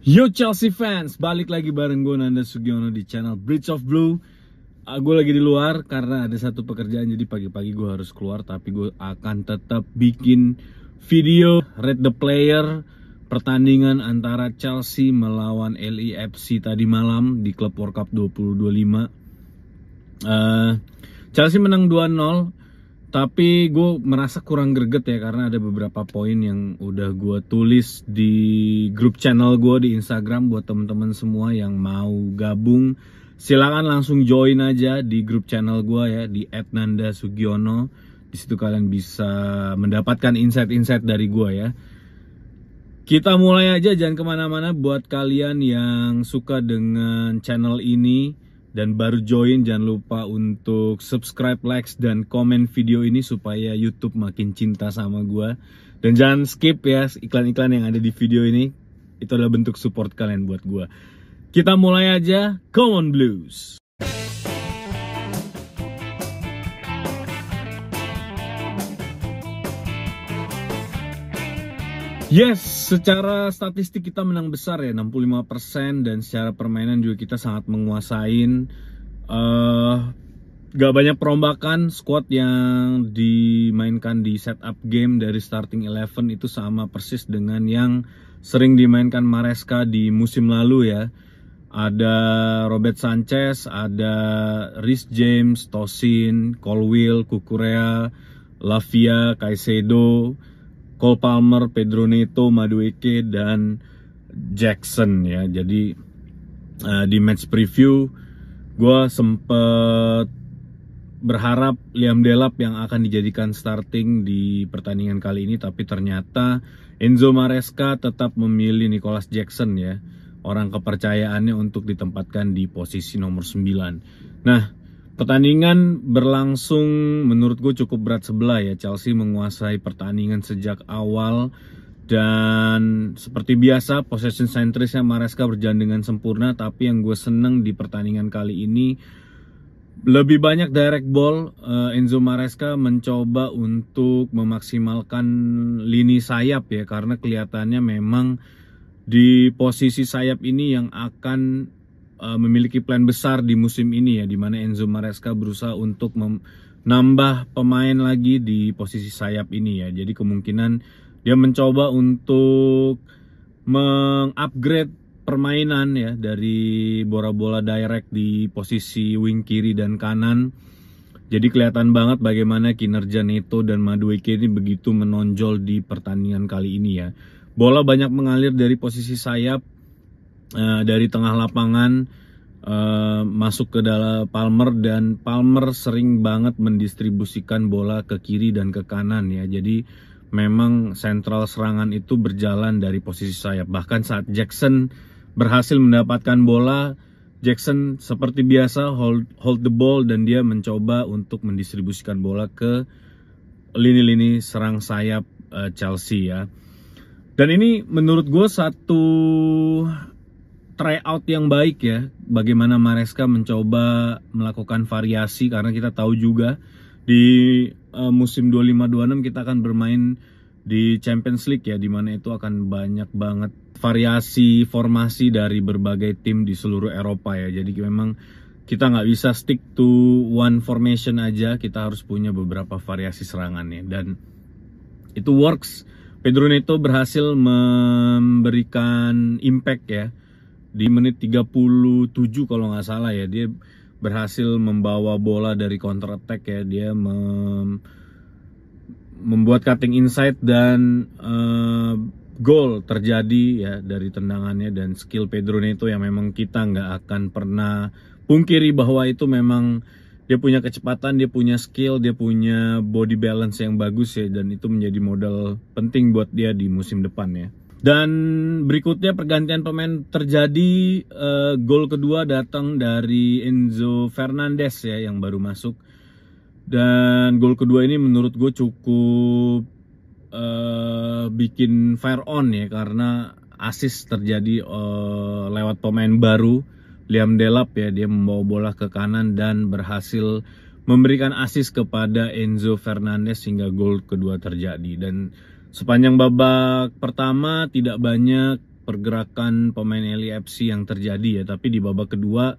Yo Chelsea fans, balik lagi bareng gue Nanda Sugiono di channel Bridge of Blue. Gue lagi di luar karena ada satu pekerjaan, jadi pagi-pagi gue harus keluar. Tapi gue akan tetap bikin video Rate the Player pertandingan antara Chelsea melawan LAFC tadi malam di Club World Cup 2025. Chelsea menang 2-0. Tapi gue merasa kurang greget ya, karena ada beberapa poin yang udah gue tulis di grup channel gue di Instagram. Buat temen-temen semua yang mau gabung, silakan langsung join aja di grup channel gue ya, di @nandasugiono. Di situ kalian bisa mendapatkan insight-insight dari gue ya. Kita mulai aja, jangan kemana-mana. Buat kalian yang suka dengan channel ini dan baru join, jangan lupa untuk subscribe, like, dan komen video ini supaya YouTube makin cinta sama gue. Dan jangan skip ya iklan-iklan yang ada di video ini. Itu adalah bentuk support kalian buat gue. Kita mulai aja, come on Blues! Yes, secara statistik kita menang besar ya, 65%, dan secara permainan juga kita sangat menguasain. Gak banyak perombakan. Squad yang dimainkan di setup game dari starting 11 itu sama persis dengan yang sering dimainkan Maresca di musim lalu ya. Ada Robert Sanchez, ada Reece James, Tosin, Colwill, Cucurella, Lavia, Caicedo, Cole Palmer, Pedro Neto, Madueke, dan Jackson ya. Jadi di match preview gue sempet berharap Liam Delap yang akan dijadikan starting di pertandingan kali ini, tapi ternyata Enzo Maresca tetap memilih Nicholas Jackson ya, orang kepercayaannya, untuk ditempatkan di posisi nomor 9. Nah, pertandingan berlangsung menurut gue cukup berat sebelah ya. Chelsea menguasai pertandingan sejak awal, dan seperti biasa possession centrisnya Maresca berjalan dengan sempurna. Tapi yang gue seneng di pertandingan kali ini, lebih banyak direct ball. Enzo Maresca mencoba untuk memaksimalkan lini sayap ya, karena kelihatannya memang di posisi sayap ini yang akan memiliki plan besar di musim ini ya, dimana Enzo Maresca berusaha untuk menambah pemain lagi di posisi sayap ini ya. Jadi kemungkinan dia mencoba untuk mengupgrade permainan ya, dari bola-bola direct di posisi wing kiri dan kanan. Jadi kelihatan banget bagaimana kinerja Neto dan Madueke ini begitu menonjol di pertandingan kali ini ya. Bola banyak mengalir dari posisi sayap, dari tengah lapangan masuk ke dalam Palmer, dan Palmer sering banget mendistribusikan bola ke kiri dan ke kanan ya. Jadi memang sentral serangan itu berjalan dari posisi sayap. Bahkan saat Jackson berhasil mendapatkan bola, Jackson seperti biasa hold the ball, dan dia mencoba untuk mendistribusikan bola ke lini-lini serang sayap Chelsea ya. Dan ini menurut gue satu tryout yang baik ya, bagaimana Maresca mencoba melakukan variasi, karena kita tahu juga di musim 25-26 kita akan bermain di Champions League ya, dimana itu akan banyak banget variasi formasi dari berbagai tim di seluruh Eropa ya. Jadi memang kita nggak bisa stick to one formation aja, kita harus punya beberapa variasi serangannya, dan itu works. Pedro Neto berhasil memberikan impact ya di menit 37 kalau nggak salah ya. Dia berhasil membawa bola dari counter attack ya. Dia membuat cutting inside, dan gol terjadi ya dari tendangannya dan skill Pedro Neto yang memang kita nggak akan pernah pungkiri bahwa itu memang dia punya kecepatan, dia punya skill, dia punya body balance yang bagus ya, dan itu menjadi modal penting buat dia di musim depan ya. Dan berikutnya pergantian pemain terjadi. Gol kedua datang dari Enzo Fernandez ya, yang baru masuk. Dan gol kedua ini menurut gue cukup bikin fire on ya, karena assist terjadi lewat pemain baru Liam Delap ya. Dia membawa bola ke kanan dan berhasil memberikan assist kepada Enzo Fernandez hingga gol kedua terjadi. Dan sepanjang babak pertama tidak banyak pergerakan pemain LAFC yang terjadi ya. Tapi di babak kedua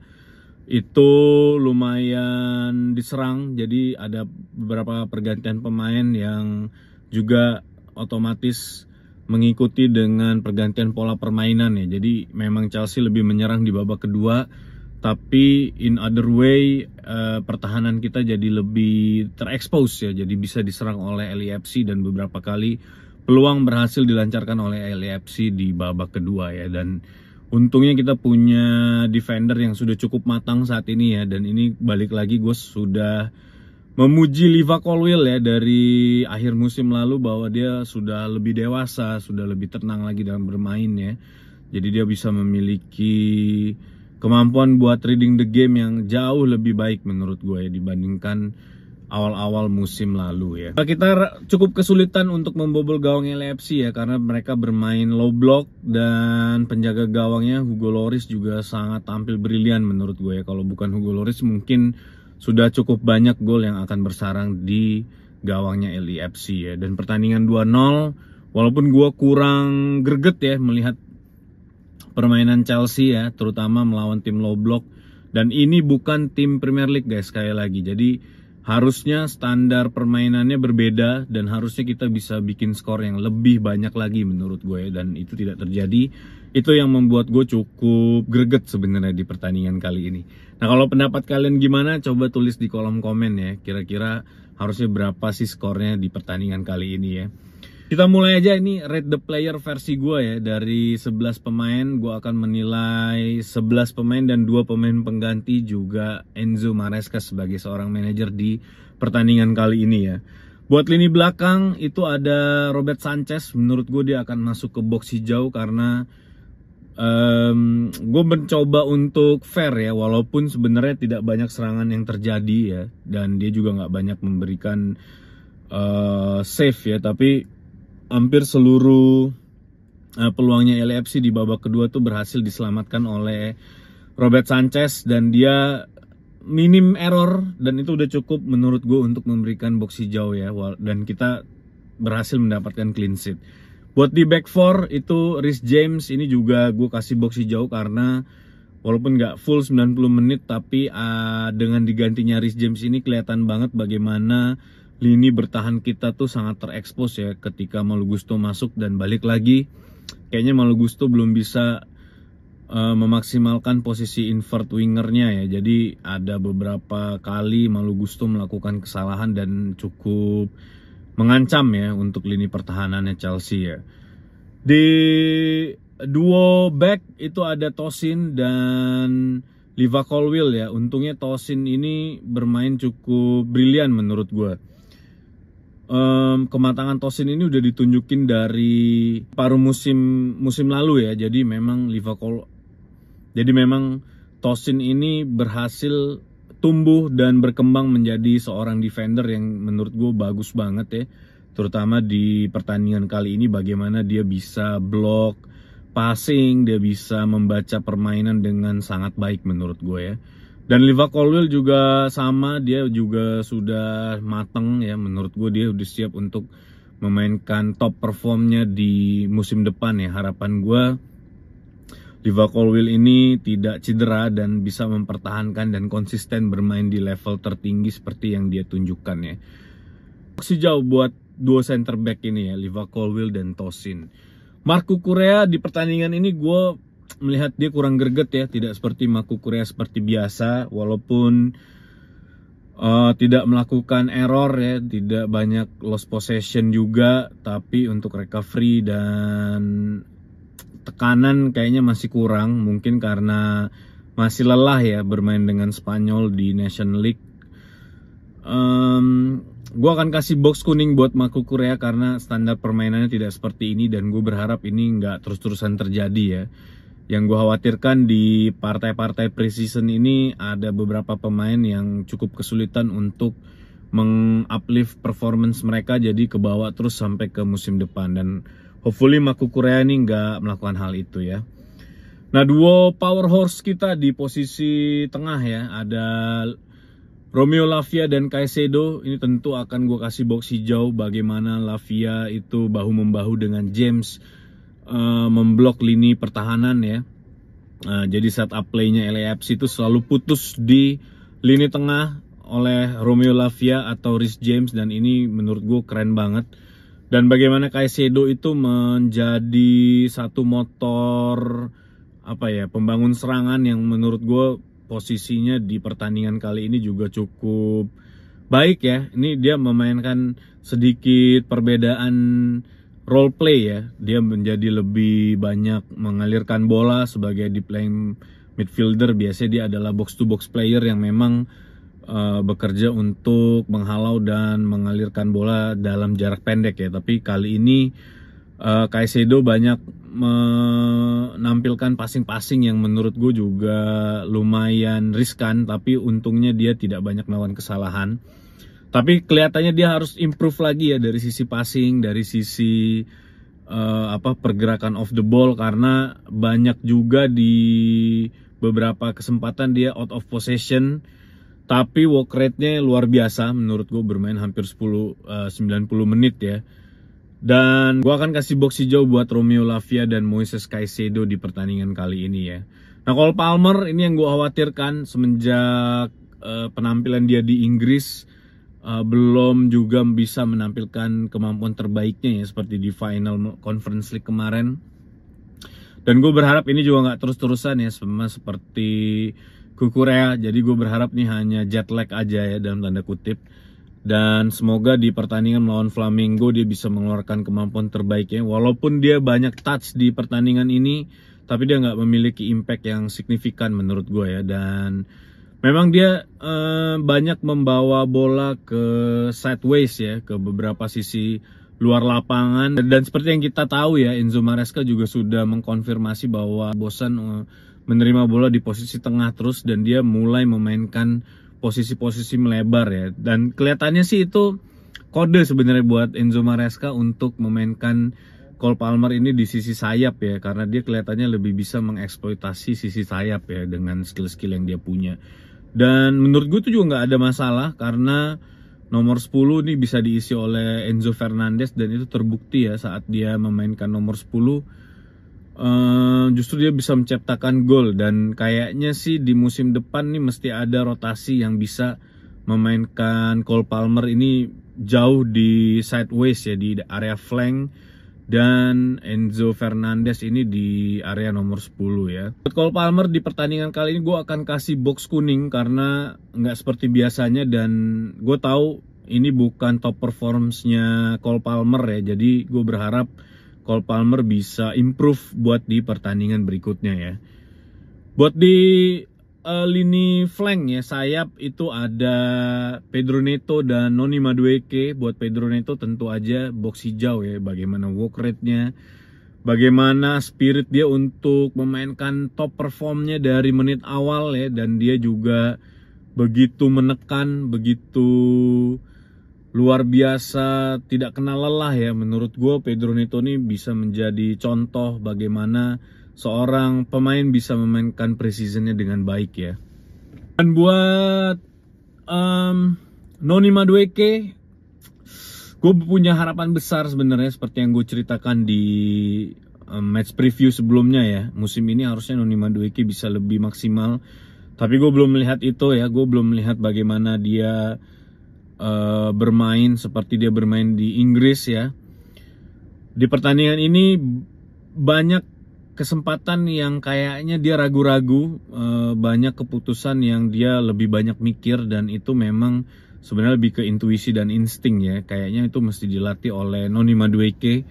itu lumayan diserang, jadi ada beberapa pergantian pemain yang juga otomatis mengikuti dengan pergantian pola permainan ya. Jadi memang Chelsea lebih menyerang di babak kedua, tapi in other way pertahanan kita jadi lebih terekspos ya, jadi bisa diserang oleh LAFC dan beberapa kali peluang berhasil dilancarkan oleh LAFC di babak kedua ya. Dan untungnya kita punya defender yang sudah cukup matang saat ini ya. Dan ini balik lagi, gue sudah memuji Liva Colwill ya dari akhir musim lalu bahwa dia sudah lebih dewasa, sudah lebih tenang lagi dalam bermain ya. Jadi dia bisa memiliki kemampuan buat reading the game yang jauh lebih baik menurut gue ya dibandingkan awal-awal musim lalu ya. Kita cukup kesulitan untuk membobol gawang LAFC ya, karena mereka bermain low block dan penjaga gawangnya Hugo Lloris juga sangat tampil brilian menurut gue ya. Kalau bukan Hugo Lloris mungkin sudah cukup banyak gol yang akan bersarang di gawangnya LAFC ya. Dan pertandingan 2-0, walaupun gue kurang greget ya melihat permainan Chelsea ya, terutama melawan tim low block. Dan ini bukan tim Premier League guys, sekali lagi. Jadi harusnya standar permainannya berbeda dan harusnya kita bisa bikin skor yang lebih banyak lagi menurut gue ya. Dan itu tidak terjadi. Itu yang membuat gue cukup greget sebenarnya di pertandingan kali ini. Nah, kalau pendapat kalian gimana? Coba tulis di kolom komen ya. Kira-kira harusnya berapa sih skornya di pertandingan kali ini ya. Kita mulai aja, ini rate the player versi gue ya. Dari 11 pemain gue akan menilai 11 pemain dan 2 pemain pengganti juga Enzo Maresca sebagai seorang manajer di pertandingan kali ini ya. Buat lini belakang itu ada Robert Sanchez. Menurut gue dia akan masuk ke box hijau karena gue mencoba untuk fair ya, walaupun sebenarnya tidak banyak serangan yang terjadi ya, dan dia juga nggak banyak memberikan save ya, tapi hampir seluruh peluangnya LAFC di babak kedua tuh berhasil diselamatkan oleh Robert Sanchez dan dia minim error, dan itu udah cukup menurut gue untuk memberikan box hijau ya, dan kita berhasil mendapatkan clean sheet. Buat di back 4 itu Reece James, ini juga gue kasih box hijau karena walaupun nggak full 90 menit tapi dengan digantinya Reece James ini kelihatan banget bagaimana lini bertahan kita tuh sangat terekspos ya ketika Malo Gusto masuk. Dan balik lagi, kayaknya Malo Gusto belum bisa memaksimalkan posisi invert wingernya ya. Jadi ada beberapa kali Malo Gusto melakukan kesalahan dan cukup mengancam ya untuk lini pertahanannya Chelsea ya. Di duo back itu ada Tosin dan Liva Colwill ya. Untungnya Tosin ini bermain cukup brilian menurut gue. Kematangan Tosin ini udah ditunjukin dari paruh musim lalu ya. Jadi memang Tosin ini berhasil tumbuh dan berkembang menjadi seorang defender yang menurut gue bagus banget ya. Terutama di pertandingan kali ini bagaimana dia bisa block, passing, dia bisa membaca permainan dengan sangat baik menurut gue ya. Dan Liva Colwill juga sama, dia juga sudah mateng ya. Menurut gue dia udah siap untuk memainkan top performnya di musim depan ya. Harapan gue Liva Colwill ini tidak cedera dan bisa mempertahankan dan konsisten bermain di level tertinggi seperti yang dia tunjukkan ya. Sejauh buat dua center back ini ya, Liva Colwill dan Tosin. Marco Correa di pertandingan ini gue melihat dia kurang greget ya, tidak seperti Marco Correa seperti biasa, walaupun tidak melakukan error ya, tidak banyak lost possession juga, tapi untuk recovery dan tekanan kayaknya masih kurang, mungkin karena masih lelah ya bermain dengan Spanyol di National League. Gue akan kasih box kuning buat Marco Correa karena standar permainannya tidak seperti ini, dan gue berharap ini nggak terus-terusan terjadi ya. Yang gue khawatirkan di partai-partai preseason ini ada beberapa pemain yang cukup kesulitan untuk menguplift performance mereka, jadi kebawa terus sampai ke musim depan, dan hopefully Marco Correa ini nggak melakukan hal itu ya. Nah, duo power horse kita di posisi tengah ya, ada Romeo Lavia dan Caicedo. Ini tentu akan gue kasih box hijau bagaimana Lavia itu bahu-membahu dengan James memblok lini pertahanan ya. Jadi setup play-nya LAFC itu selalu putus di lini tengah oleh Romeo Lavia atau Reece James, dan ini menurut gue keren banget. Dan bagaimana Caicedo itu menjadi satu motor pembangun serangan yang menurut gue posisinya di pertandingan kali ini juga cukup baik ya. Ini dia memainkan sedikit perbedaan role play ya. Dia menjadi lebih banyak mengalirkan bola sebagai di playing midfielder. Biasanya dia adalah box to box player yang memang bekerja untuk menghalau dan mengalirkan bola dalam jarak pendek ya. Tapi kali ini Caicedo banyak menampilkan passing-passing yang menurut gue juga lumayan riskan, tapi untungnya dia tidak banyak melawan kesalahan. Tapi kelihatannya dia harus improve lagi ya dari sisi passing, dari sisi pergerakan off the ball, karena banyak juga di beberapa kesempatan dia out of possession. Tapi work rate-nya luar biasa menurut gue, bermain hampir 90 menit ya. Dan gue akan kasih box hijau buat Romeo Lavia dan Moises Caicedo di pertandingan kali ini ya. Nah, Cole Palmer ini yang gue khawatirkan semenjak penampilan dia di Inggris belum juga bisa menampilkan kemampuan terbaiknya ya, seperti di final Conference League kemarin. Dan gue berharap ini juga nggak terus-terusan ya, sama seperti Cucurella. Jadi gue berharap nih hanya jet lag aja ya dalam tanda kutip. Dan semoga di pertandingan melawan Flamengo dia bisa mengeluarkan kemampuan terbaiknya. Walaupun dia banyak touch di pertandingan ini, tapi dia nggak memiliki impact yang signifikan menurut gue ya. Dan memang dia banyak membawa bola ke sideways ya, ke beberapa sisi luar lapangan. Dan seperti yang kita tahu ya, Enzo Maresca juga sudah mengkonfirmasi bahwa bosan menerima bola di posisi tengah terus, dan dia mulai memainkan posisi-posisi melebar ya. Dan kelihatannya sih itu kode sebenarnya buat Enzo Maresca untuk memainkan Cole Palmer ini di sisi sayap ya, karena dia kelihatannya lebih bisa mengeksploitasi sisi sayap ya dengan skill-skill yang dia punya. Dan menurut gue itu juga nggak ada masalah, karena nomor 10 ini bisa diisi oleh Enzo Fernandez, dan itu terbukti ya saat dia memainkan nomor 10 justru dia bisa menciptakan gol. Dan kayaknya sih di musim depan nih mesti ada rotasi yang bisa memainkan Cole Palmer ini jauh di sideways ya, di area flank, dan Enzo Fernandez ini di area nomor 10 ya. Cole Palmer di pertandingan kali ini gue akan kasih box kuning karena nggak seperti biasanya, dan gue tahu ini bukan top performance-nya Cole Palmer ya. Jadi gue berharap Cole Palmer bisa improve buat di pertandingan berikutnya ya. Buat di lini flank ya, sayap itu ada Pedro Neto dan Noni Madueke. Buat Pedro Neto tentu aja box hijau ya. Bagaimana work rate-nya, bagaimana spirit dia untuk memainkan top performnya dari menit awal ya. Dan dia juga begitu menekan, begitu luar biasa, tidak kenal lelah ya. Menurut gue Pedro Neto ini bisa menjadi contoh bagaimana seorang pemain bisa memainkan precisionnya dengan baik ya. Dan buat Noni Madueke, gue punya harapan besar sebenarnya, seperti yang gue ceritakan di match preview sebelumnya ya. Musim ini harusnya Noni Madueke bisa lebih maksimal, tapi gue belum melihat itu ya. Gue belum melihat bagaimana dia bermain seperti dia bermain di Inggris ya. Di pertandingan ini banyak kesempatan yang kayaknya dia ragu-ragu, banyak keputusan yang dia lebih banyak mikir, dan itu memang sebenarnya lebih ke intuisi dan insting ya. Kayaknya itu mesti dilatih oleh Noni Madueke,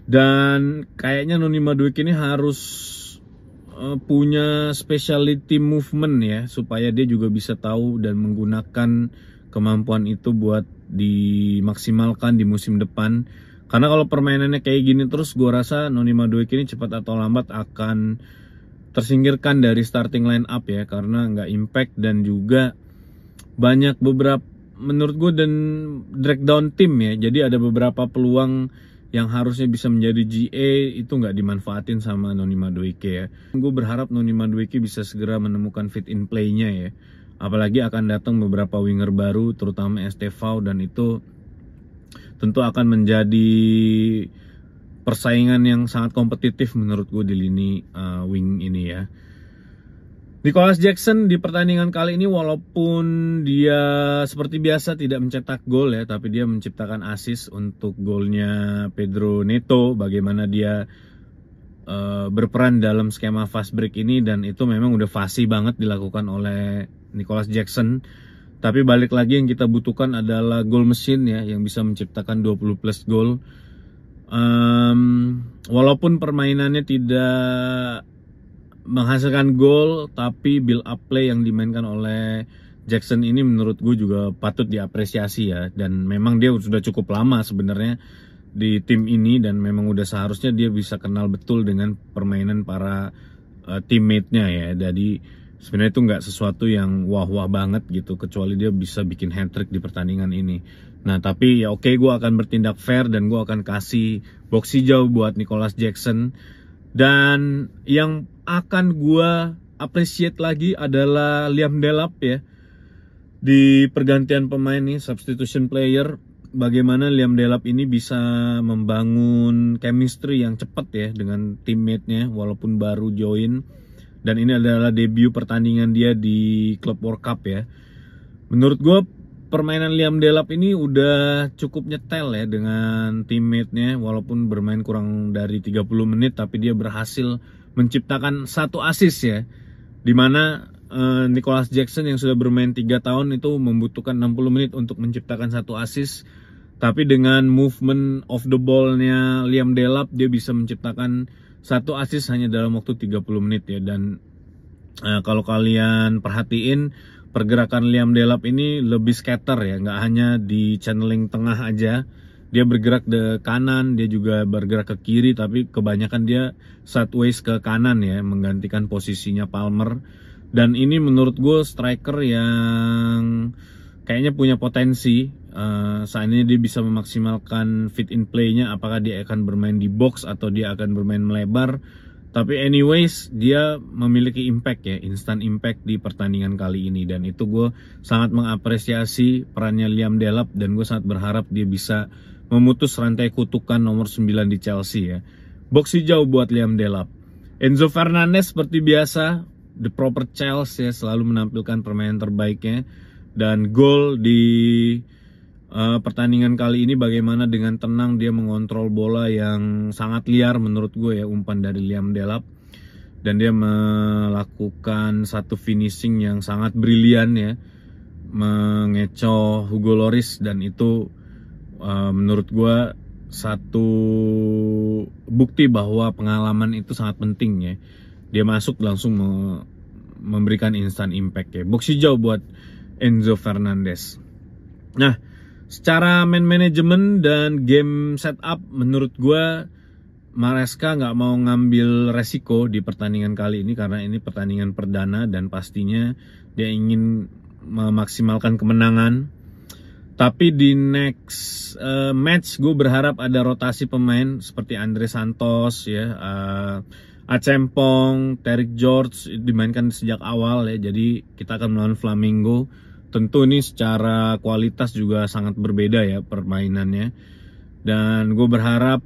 dan kayaknya Noni Madueke ini harus punya specialty movement ya, supaya dia juga bisa tahu dan menggunakan kemampuan itu buat dimaksimalkan di musim depan. Karena kalau permainannya kayak gini terus, gue rasa Noni Madueke ini cepat atau lambat akan tersingkirkan dari starting line up ya, karena nggak impact, dan juga banyak beberapa menurut gue dan drag down tim ya. Jadi ada beberapa peluang yang harusnya bisa menjadi GA itu nggak dimanfaatin sama Noni Madueke ya. Gue berharap Noni Madueke bisa segera menemukan fit in play-nya ya. Apalagi akan datang beberapa winger baru, terutama Estevao, dan itu tentu akan menjadi persaingan yang sangat kompetitif menurut gue di lini wing ini ya. Nicholas Jackson di pertandingan kali ini walaupun dia seperti biasa tidak mencetak gol ya, tapi dia menciptakan assist untuk golnya Pedro Neto. Bagaimana dia berperan dalam skema fast break ini, dan itu memang udah fasih banget dilakukan oleh Nicholas Jackson. Tapi balik lagi yang kita butuhkan adalah goal machine ya, yang bisa menciptakan 20 plus gol. Walaupun permainannya tidak menghasilkan gol, tapi build up play yang dimainkan oleh Jackson ini menurut gue juga patut diapresiasi ya. Dan memang dia sudah cukup lama sebenarnya di tim ini, dan memang udah seharusnya dia bisa kenal betul dengan permainan para teammate-nya ya. Jadi sebenarnya itu nggak sesuatu yang wah-wah banget gitu, kecuali dia bisa bikin hat-trick di pertandingan ini. Nah tapi ya oke, gue akan bertindak fair dan gue akan kasih box hijau buat Nicholas Jackson. Dan yang akan gue appreciate lagi adalah Liam Delap ya, di pergantian pemain nih, substitution player. Bagaimana Liam Delap ini bisa membangun chemistry yang cepat ya dengan teammate-nya walaupun baru join. Dan ini adalah debut pertandingan dia di Club World Cup ya. Menurut gue permainan Liam Delap ini udah cukup nyetel ya dengan teammate-nya, walaupun bermain kurang dari 30 menit tapi dia berhasil menciptakan satu assist ya, dimana Nicholas Jackson yang sudah bermain 3 tahun itu membutuhkan 60 menit untuk menciptakan satu assist. Tapi dengan movement of the ball-nya Liam Delap, dia bisa menciptakan satu assist hanya dalam waktu 30 menit ya. Dan kalau kalian perhatiin, pergerakan Liam Delap ini lebih scatter ya, nggak hanya di channeling tengah aja. Dia bergerak ke kanan, dia juga bergerak ke kiri, tapi kebanyakan dia sideways ke kanan ya, menggantikan posisinya Palmer. Dan ini menurut gue striker yang kayaknya punya potensi. Saat ini dia bisa memaksimalkan fit in play-nya, apakah dia akan bermain di box atau dia akan bermain melebar. Tapi anyways, dia memiliki impact ya, instant impact di pertandingan kali ini. Dan itu gue sangat mengapresiasi perannya Liam Delap, dan gue sangat berharap dia bisa memutus rantai kutukan nomor 9 di Chelsea ya. Box hijau buat Liam Delap. Enzo Fernandez seperti biasa, the proper Chelsea ya, selalu menampilkan permainan terbaiknya. Dan gol di pertandingan kali ini bagaimana dengan tenang dia mengontrol bola yang sangat liar menurut gue ya, umpan dari Liam Delap. Dan dia melakukan satu finishing yang sangat brilian ya, mengecoh Hugo Lloris. Dan itu menurut gue satu bukti bahwa pengalaman itu sangat penting ya. Dia masuk langsung memberikan instant impact ya. Box hijau buat Enzo Fernandez. Nah, secara man management dan game setup menurut gue Maresca nggak mau ngambil resiko di pertandingan kali ini, karena ini pertandingan perdana dan pastinya dia ingin memaksimalkan kemenangan. Tapi di next match gue berharap ada rotasi pemain seperti Andre Santos ya, Acempong, Tarik George dimainkan sejak awal ya. Jadi kita akan melawan Flamengo. Tentu ini secara kualitas juga sangat berbeda ya permainannya. Dan gue berharap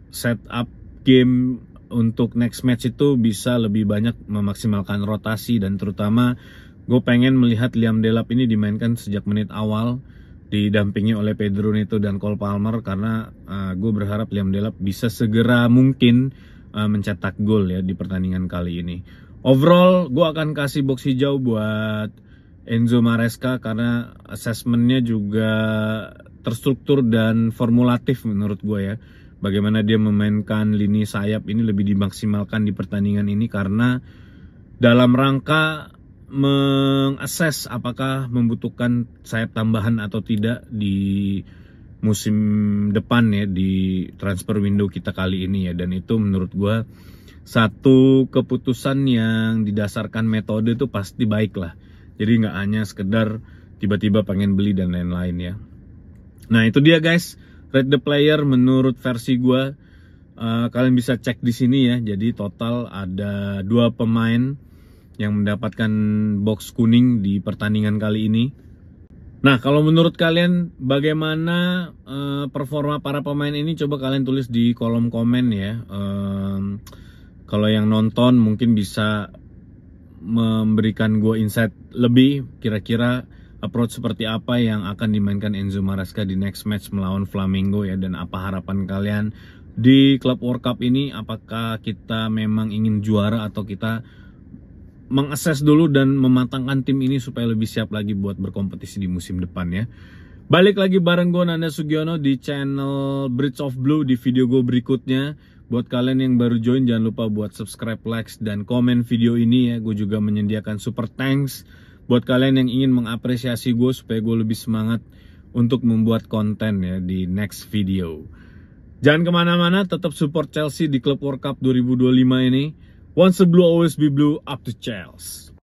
setup game untuk next match itu bisa lebih banyak memaksimalkan rotasi. Dan terutama gue pengen melihat Liam Delap ini dimainkan sejak menit awal, didampingi oleh Pedro Neto dan Cole Palmer. Karena gue berharap Liam Delap bisa segera mungkin mencetak gol ya di pertandingan kali ini. Overall gue akan kasih box hijau buat Enzo Maresca, karena asesmennya juga terstruktur dan formulatif menurut gue ya. Bagaimana dia memainkan lini sayap ini lebih dimaksimalkan di pertandingan ini, karena dalam rangka mengakses apakah membutuhkan sayap tambahan atau tidak di musim depan ya, di transfer window kita kali ini ya. Dan itu menurut gue satu keputusan yang didasarkan metode itu pasti baik lah. Jadi nggak hanya sekedar tiba-tiba pengen beli dan lain-lain ya. Nah itu dia guys, rate the player menurut versi gue. Kalian bisa cek di sini ya. Jadi total ada 2 pemain yang mendapatkan box kuning di pertandingan kali ini. Nah, kalau menurut kalian bagaimana performa para pemain ini? Coba kalian tulis di kolom komen ya. Kalau yang nonton mungkin bisa memberikan gue insight lebih, kira-kira approach seperti apa yang akan dimainkan Enzo Maresca di next match melawan Flamengo ya, dan apa harapan kalian di Club World Cup ini? Apakah kita memang ingin juara atau kita mengakses dulu dan mematangkan tim ini supaya lebih siap lagi buat berkompetisi di musim depan ya. Balik lagi bareng gue Nanda Sugiono di channel Bridge of Blue di video gue berikutnya. Buat kalian yang baru join, jangan lupa buat subscribe, like, dan komen video ini ya. Gue juga menyediakan super thanks buat kalian yang ingin mengapresiasi gue supaya gue lebih semangat untuk membuat konten ya di next video. Jangan kemana-mana, tetap support Chelsea di Club World Cup 2025 ini. Once a blue, always be blue, up to Chelsea.